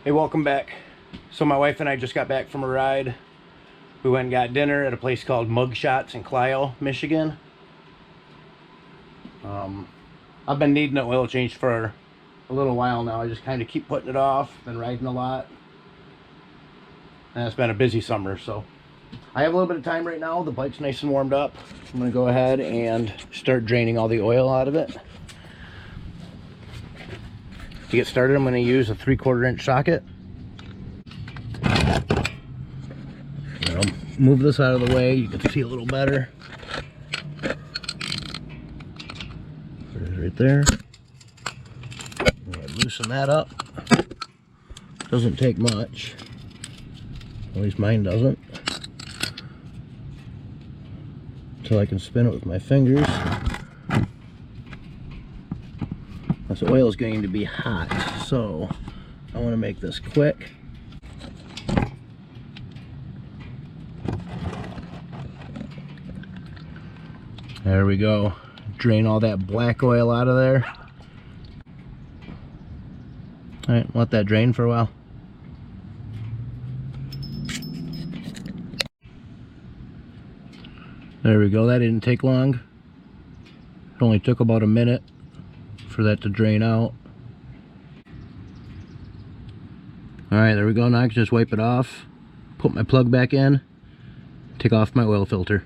Hey, welcome back. So my wife and I just got back from a ride. We went and got dinner at a place called Mugshots in Clio, Michigan. I've been needing an oil change for a little while now. I just kind of keep putting it off. Been riding a lot. And it's been a busy summer, so I have a little bit of time right now. The bike's nice and warmed up. I'm going to go ahead and start draining all the oil out of it. To get started, I'm going to use a 3/4 inch socket. I'll move this out of the way. You can see a little better. Put it right there. Loosen that up. Doesn't take much. At least mine doesn't. Until I can spin it with my fingers. This oil is going to be hot, so I want to make this quick. There we go. Drain all that black oil out of there. Alright, let that drain for a while. There we go. That didn't take long. It only took about a minute for that to drain out. Alright, there we go. Now I can just wipe it off, put my plug back in, take off my oil filter.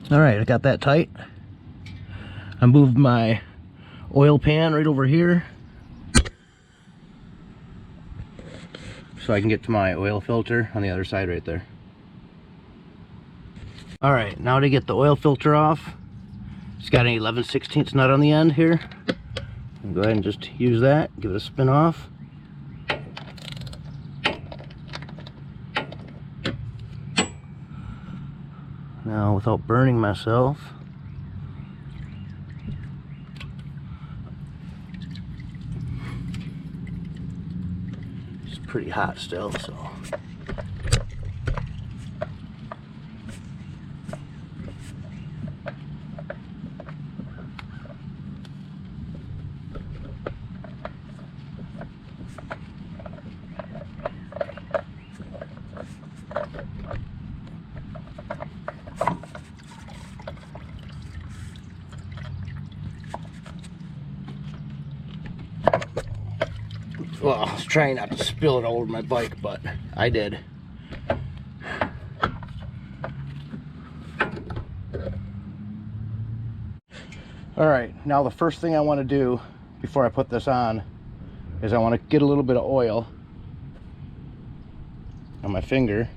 Alright, I got that tight. I moved my oil pan right over here so I can get to my oil filter on the other side right there. Alright, now to get the oil filter off, it's got an 11/16 nut on the end here. Go ahead and just use that, give it a spin off. Now, without burning myself, it's pretty hot still, so. Well, I was trying not to spill it all over my bike, but I did. Alright, now the first thing I want to do before I put this on is I want to get a little bit of oil on my finger.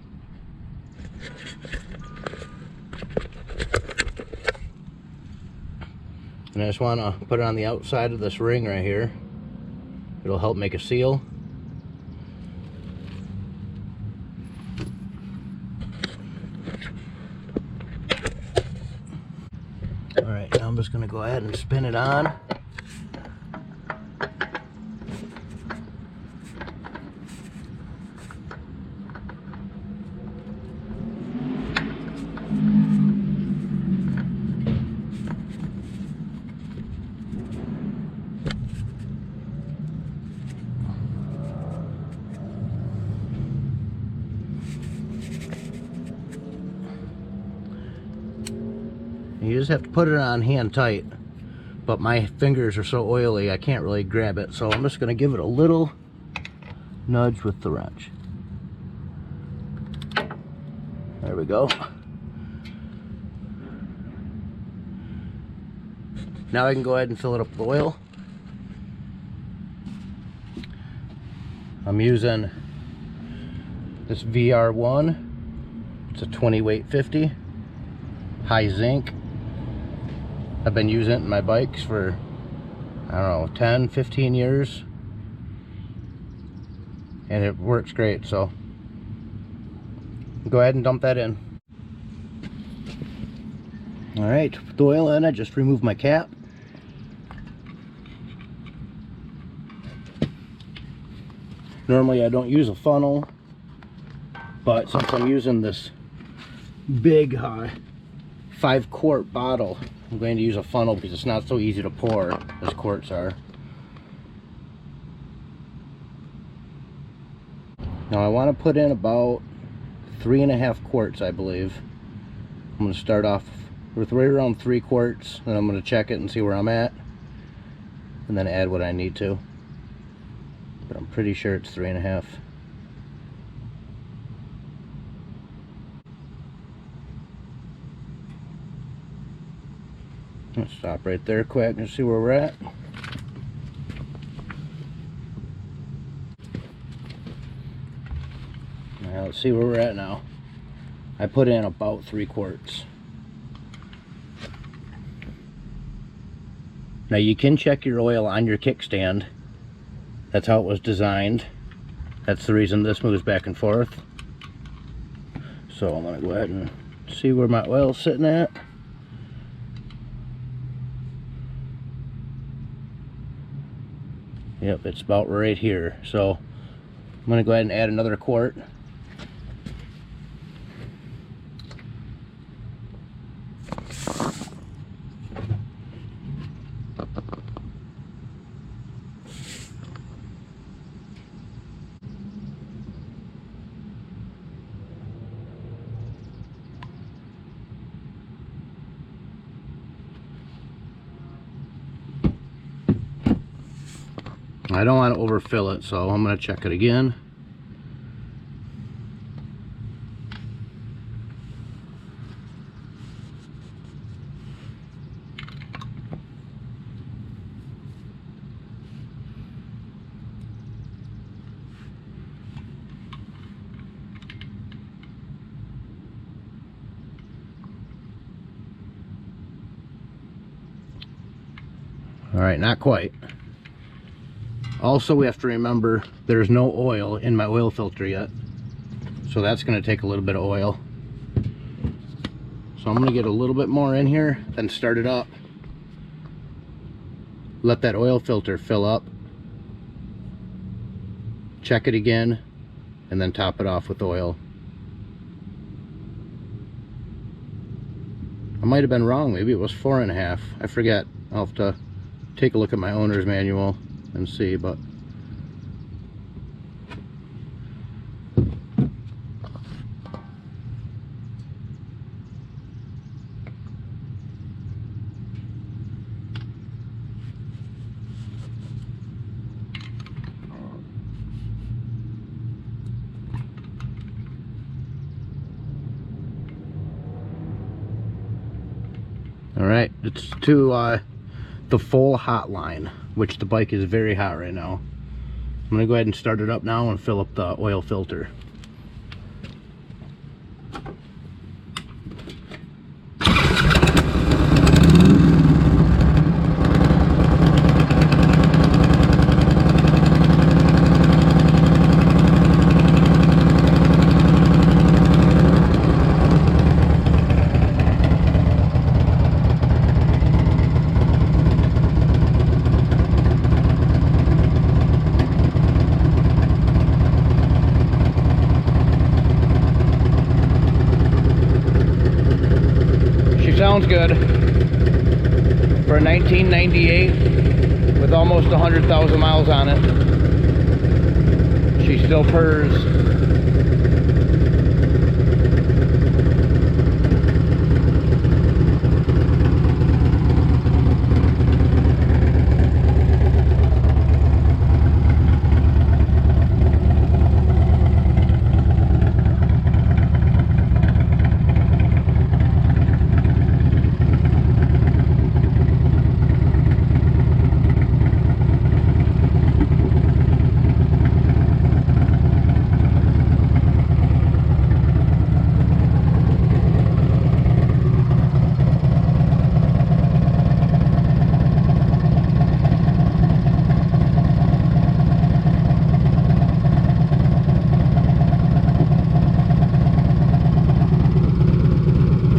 And I just want to put it on the outside of this ring right here. It'll help make a seal. Alright, now I'm just going to go ahead and spin it on. You just have to put it on hand tight, but my fingers are so oily I can't really grab it, so I'm just going to give it a little nudge with the wrench. There we go. Now I can go ahead and fill it up with oil. I'm using this VR1. It's a 20 weight 50, high zinc. I've been using it in my bikes for, I don't know, 10, 15 years. And it works great, so go ahead and dump that in. Alright, put the oil in, I just removed my cap. Normally I don't use a funnel, but since I'm using this big 5-quart bottle, I'm going to use a funnel because it's not so easy to pour as quarts are. Now I want to put in about 3.5 quarts, I believe. I'm going to start off with right around 3 quarts, and I'm going to check it and see where I'm at, and then add what I need to. But I'm pretty sure it's 3.5. Let's stop right there quick and see where we're at. Now let's see where we're at now. I put in about 3 quarts. Now you can check your oil on your kickstand. That's how it was designed. That's the reason this moves back and forth. So I'm going to go ahead and see where my oil's sitting at. Yep, it's about right here. So I'm going to go ahead and add another quart. I don't want to overfill it, so I'm going to check it again. All right, not quite. Also, we have to remember there's no oil in my oil filter yet, so that's going to take a little bit of oil. So I'm going to get a little bit more in here, then start it up. Let that oil filter fill up. Check it again, and then top it off with oil. I might have been wrong. Maybe it was 4.5. I forget. I'll have to take a look at my owner's manual and see, but all right, it's to the full hot line, which the bike is very hot right now. I'm gonna go ahead and start it up now and fill up the oil filter. Sounds good for a 1998 with almost 100,000 miles on it. She still purrs.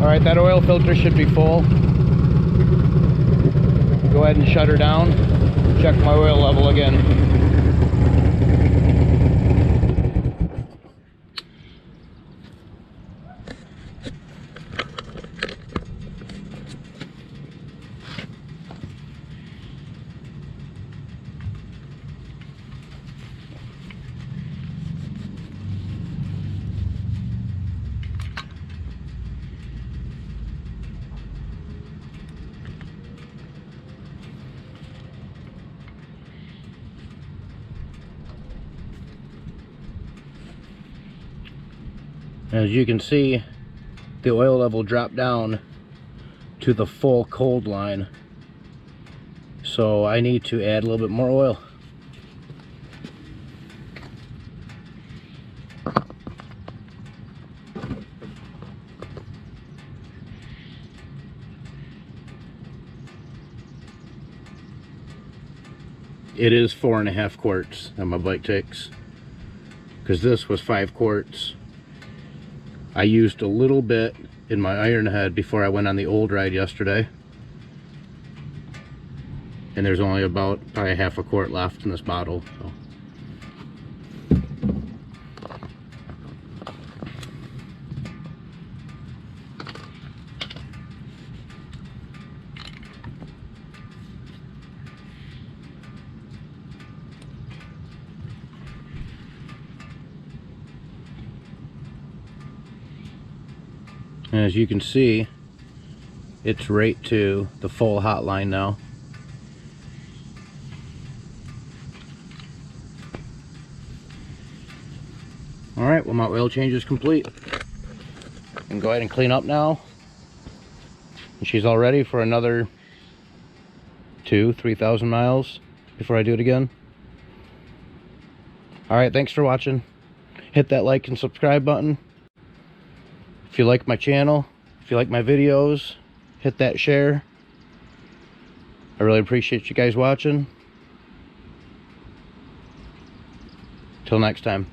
Alright, that oil filter should be full. Go ahead and shut her down. Check my oil level again. As you can see, the oil level dropped down to the full cold line. So I need to add a little bit more oil. It is 4.5 quarts that my bike takes, because this was 5 quarts. I used a little bit in my iron head before I went on the old ride yesterday, and there's only about probably half a quart left in this bottle. So. And as you can see, it's right to the full hot line now. Alright, well, my oil change is complete. I can go ahead and clean up now. And she's all ready for another 2,000-3,000 miles before I do it again. Alright, thanks for watching. Hit that like and subscribe button. If you like my channel, if you like my videos, hit that share. I really appreciate you guys watching. Till next time.